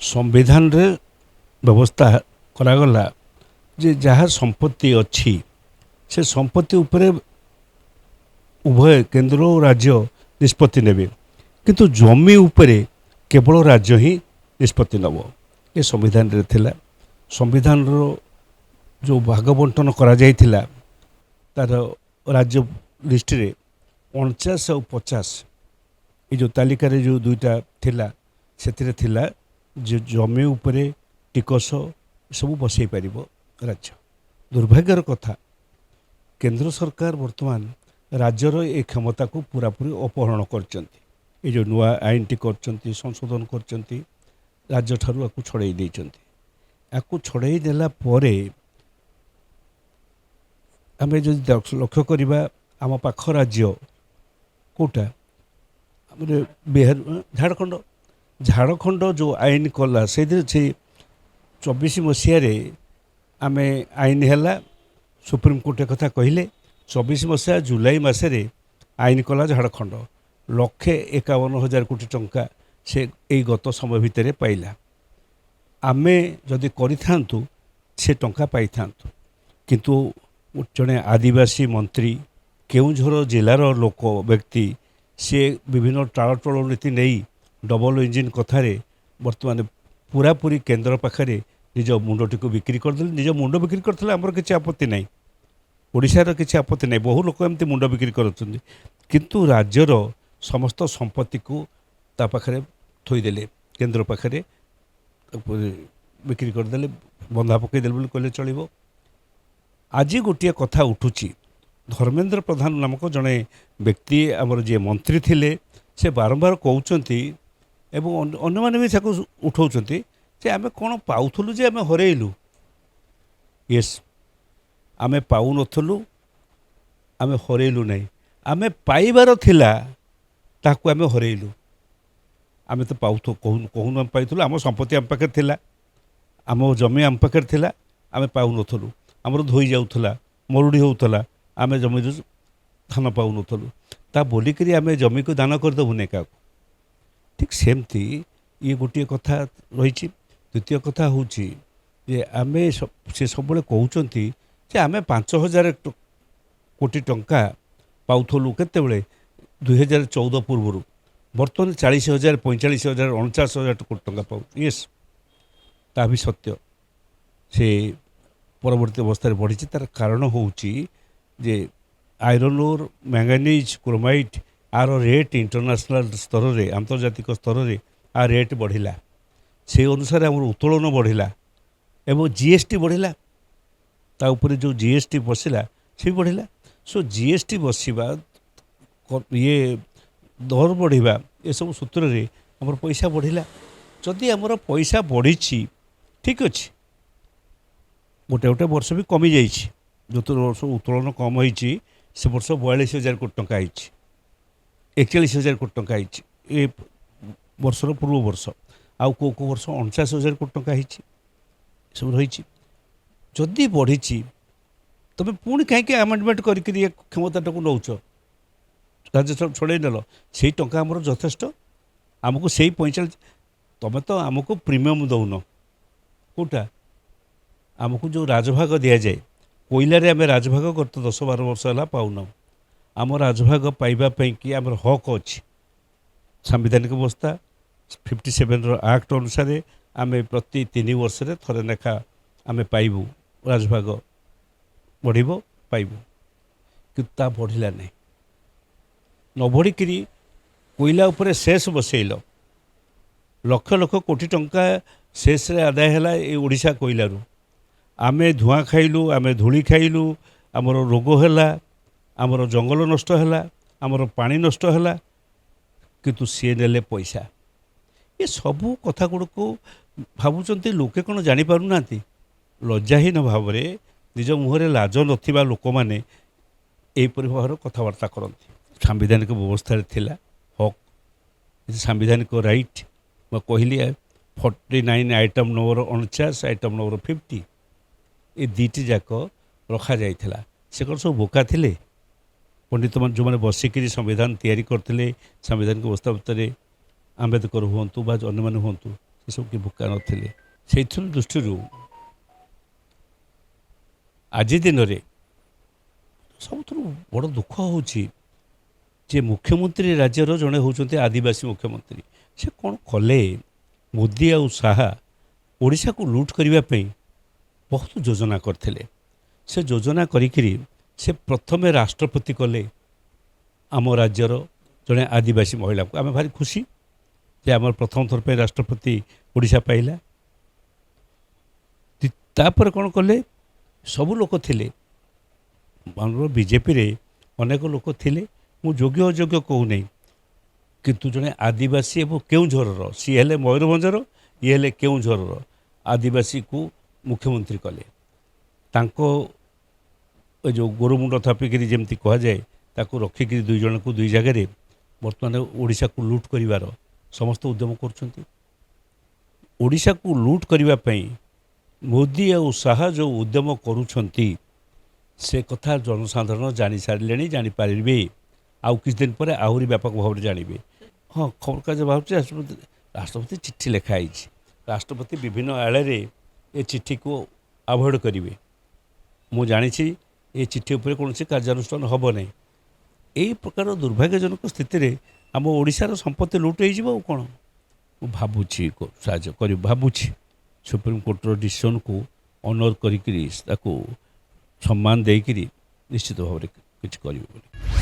संविधान रे व्यवस्था करागला जे जहाँ संपत्ति अच्छी से संपत्ति उपरे उभय केंद्र और राज्य निष्पत्ति नेबे किंतु जमी उपरे केवल राज्य ही निष्पत्ति नब ये संविधान रे थिला। संविधान रो जो भाग बंटन करा जायथिला तार राज्य लिस्ट रे 49 और 50 ये जो तालिका रे जो दुईटा थिला से थिला जो जमी उपरे टिकस सब बसई पारिबो राज्य। दुर्भाग्यर कथा केंद्र सरकार वर्तमान राज्यर ए क्षमता को पूरापूरी अपहरण करचंती। ये जो नुआ आईन टी करचंती संशोधन करचंती राज्य ठारू आकु छड़ाई देइचंती। आकु छड़ाई देला परे आमे जो लक्ष्य करिबा आम पाख राज्य कोटा हमरे बिहार झारखंड जो आईन कला से 24 मसीह आमे आईन है सुप्रीम कोर्ट एक कथा कहले 24 मसीहा जुलाई मसरे आईन कला झारखंड 151,000 कोटी टंका से यही गत समय भितर पाइला। आमे जदि करिथांतु से टंका पाइथांतु किंतु जड़े आदिवासी मंत्री केउझर जिलार लोक व्यक्ति सी विभिन्न टालटोल नीति नहीं डबल इंजिन कथार बर्तमान पूरापूरी केंद्र पाखे निज मुंडटी को बिक्री करदे। निज मुंड बिक्री करते आमर किसी आपत्ति ना ओडिशार किसी आपत्ति ना बहु लोक एमती मुंड बिक्री करछन्ति किंतु राज्यर समस्त संपत्ति को ता पाखरे थोईदेले केंद्र पाखरे बिक्री करदे बंधा पकईदे बोली कहले चलिबो। आज गोटे कथा उठुची धर्मेंद्र प्रधान नामक जड़े व्यक्ति आमर जी मंत्री थिले से बारंबार कहते एवं अन्य मैंने भी उठाउछन्ति जे आमे कौन पाउथलु जे आमे हरेलु। यस आमे पाउ नथलु आमे हरेलु नहीं आमे पाइबार थिला ताकू आमे हरेलु। आमे तो पाउ कहून आम पाइथलु आम संपत्ति आम पाखे थिला आम जमी आम पाखे थिला आमे पाउ नथलु आमर धोई जाउथला मरुड़ी होउथला आमे जमी धान पाउ नथलु ता बोलिकरी आमे जमी को दान करदेबु नहीं क्या ठीक सेमती ये गोटे कथा रही। द्वितीय कथा हूँ जे आमे से सब कहते जे आमे 5,000 कोटी टंका पाउथलु केतेबेले 2014 पूर्व बर्तमान 40,000 45,000 49,000 कोटी टंका पाउ। यस ता भी सत्य से परवर्ती अवस्था बढ़ी तार कारण हूँ जे आयरन ओर मैंगानीज क्रोमाइट आर रेट इंटरनेशनल स्तर में आंतर्जातिक स्तर में आ रेट बढ़िला से अनुसार आम उत्तोलन बढ़िला एवं जीएसटी बढ़िला ता ऊपर जो जीएसटी बसला से बढ़िला। सो जीएसटी बसवा ये दर बढ़िया ये सब सूत्र में आम पैसा बढ़िला। जदि आमर पैसा बढ़ी ठीक अच्छे गोटे गोटे वर्ष भी कमी जाइए जो वर्ष उत्तोलन कम होती से वर्ष 42,000 कोटी टंका आई 41,000 कोटी टंका आई ए वर्षर पूर्व वर्ष आउ को वर्ष 49,000 कोटी टंका होती सब रही। जदि बढ़ी तुम पुणी कहीं आमेंडमेंट करके क्षमता को नौच राज्यसभा छड़े नेल से टंका आमर यथेष्ट आमको से 45 तुम तो आमको प्रीमियम दौन कौटा आमको जो राजभाग दि जाए कोईलार आम राजभाग गत 10-12 वर्ष है पाऊना आम राजभाग पाइबापी कि आम हक अच्छी सांविधानिक व्यवस्था 57 एक्ट अनुसार आम प्रति 3 वर्ष थरे लेखा आम पाइबू राजभाग बढ़ पाइबू कि बढ़ला नहीं न बढ़िकी कोईला उपरे शेष बसैल लक्ष लक्ष कोटी टंका शेष आदाय है ये ओडिशा कोईलू आमे धुआं खाइलु आमे धूली खाइलु आमर रोग है आमर जंगल नष्ट है आमर पानी नष्ट है किंतु सी नेले पैसा ये सबू कथा गुड़ को भावुंट लोके कौन जापार ना लज्जाहीन भाव निज मुहरे लाज नथिबा लोक मैंने यहीपर भाव कथबार्ता करती। सांविधानिक व्यवस्था थिला हक सांविधानिक राइट मैं कहली 49 आइटम नंबर 49 आइटम नंबर 50 ये दीटी जाक रखा जाइथिला से कौन सब बोका थिले पंडित मान जो मैंने बसिक संविधान तैयारी करते सांविधानिक व्यवस्था भितर आम्बेडकर हूँ बा अन्य हूँ ଏସବୁ କି ଭୋକା ନଥିଲେ। ସେଇଥିରୁ ଦୃଷ୍ଟିରୁ ଆଜି ଦିନରେ ସବୁଥିରୁ ବଡ଼ ଦୁଃଖ ହେଉଛି ଯେ ମୁଖ୍ୟମନ୍ତ୍ରୀ ରାଜ୍ୟର ଜଣେ ହେଉଛନ୍ତି ଆଦିବାସୀ ମୁଖ୍ୟମନ୍ତ୍ରୀ। ସେ କ'ଣ କଲେ? ମୋଦି ଆଉ ଶାହା ଓଡ଼ିଶାକୁ ଲୁଟ୍ କରିବା ପାଇଁ ବହୁତ ଯୋଜନା କରିଥିଲେ। ସେ ଯୋଜନା କରିକିରି ସେ ପ୍ରଥମେ ରାଷ୍ଟ୍ରପତି କଲେ ଆମ ରାଜ୍ୟର ଜଣେ ଆଦିବାସୀ ମହିଳାକୁ। ଆମେ ଭାରି ଖୁସି ଯେ ଆମର ପ୍ରଥମ ଥର ପାଇଁ ରାଷ୍ଟ୍ରପତି ଓଡ଼ିଶା ପାଇଲା। ତାପରେ କ'ଣ କଲେ? ସବୁ ଲୋକ ଥିଲେ, ଆମର ବିଜେପିରେ ଅନେକ ଲୋକ ଥିଲେ, ମୁଁ ଯୋଗ୍ୟ ଅଯୋଗ୍ୟ କହୁନାହିଁ, କିନ୍ତୁ ଜଣେ ଆଦିବାସୀ ଏବଂ କେଉଁଝରର, ସିଏ ହେଲେ ମୟୂରଭଞ୍ଜର, ଇଏ ହେଲେ କେଉଁଝରର ଆଦିବାସୀକୁ ମୁଖ୍ୟମନ୍ତ୍ରୀ କଲେ। ତାଙ୍କ ଏ ଯେଉଁ ଗୋରୁମୁଣ୍ଡ ଥାପିକିରି ଯେମିତି କୁହାଯାଏ, ତାକୁ ରଖିକିରି ଦୁଇ ଜଣଙ୍କୁ ଦୁଇ ଜାଗାରେ ବର୍ତ୍ତମାନ ଓଡ଼ିଶାକୁ ଲୁଟ୍ କରିବାର ସମସ୍ତ ଉଦ୍ୟମ କରୁଛନ୍ତି। ଓଡ଼ିଶାକୁ ଲୁଟ୍ କରିବା ପାଇଁ ମୋଦି ଆଉ ଶାହା ଯେଉଁ ଉଦ୍ୟମ କରୁଛନ୍ତି ସେ କଥା ଜନସାଧାରଣ ଜାଣିସାରିଲେଣି, ଜାଣିପାରିବେ। ଆଉ କିଛି ଦିନ ପରେ ଆହୁରି ବ୍ୟାପକ ଭାବରେ ଜାଣିବେ। ହଁ, ଖବରକାଗଜ ବାହାରୁଛି ରାଷ୍ଟ୍ରପତି ଚିଠି ଲେଖା ହେଇଛି। ରାଷ୍ଟ୍ରପତି ବିଭିନ୍ନ ଆଳରେ ଏ ଚିଠିକୁ ଆଭଏଡ଼ କରିବେ। ମୁଁ ଜାଣିଛି ଏ ଚିଠି ଉପରେ କୌଣସି କାର୍ଯ୍ୟାନୁଷ୍ଠାନ ହେବ ନାହିଁ। ଏହି ପ୍ରକାର ଦୁର୍ଭାଗ୍ୟଜନକ ସ୍ଥିତିରେ ଆମ ଓଡ଼ିଶାର ସମ୍ପତ୍ତି ଲୁଟ୍ ହେଇଯିବ ଆଉ କ'ଣ। ମୁଁ ଭାବୁଛି ସାହାଯ୍ୟ କରିବି, ଭାବୁଛି ସୁପ୍ରିମକୋର୍ଟର ଡିସିସନ୍କୁ ଅନର କରିକିରି ତାକୁ ସମ୍ମାନ ଦେଇକିରି ନିଶ୍ଚିତ ଭାବରେ କିଛି କରିବେ ବୋଲି।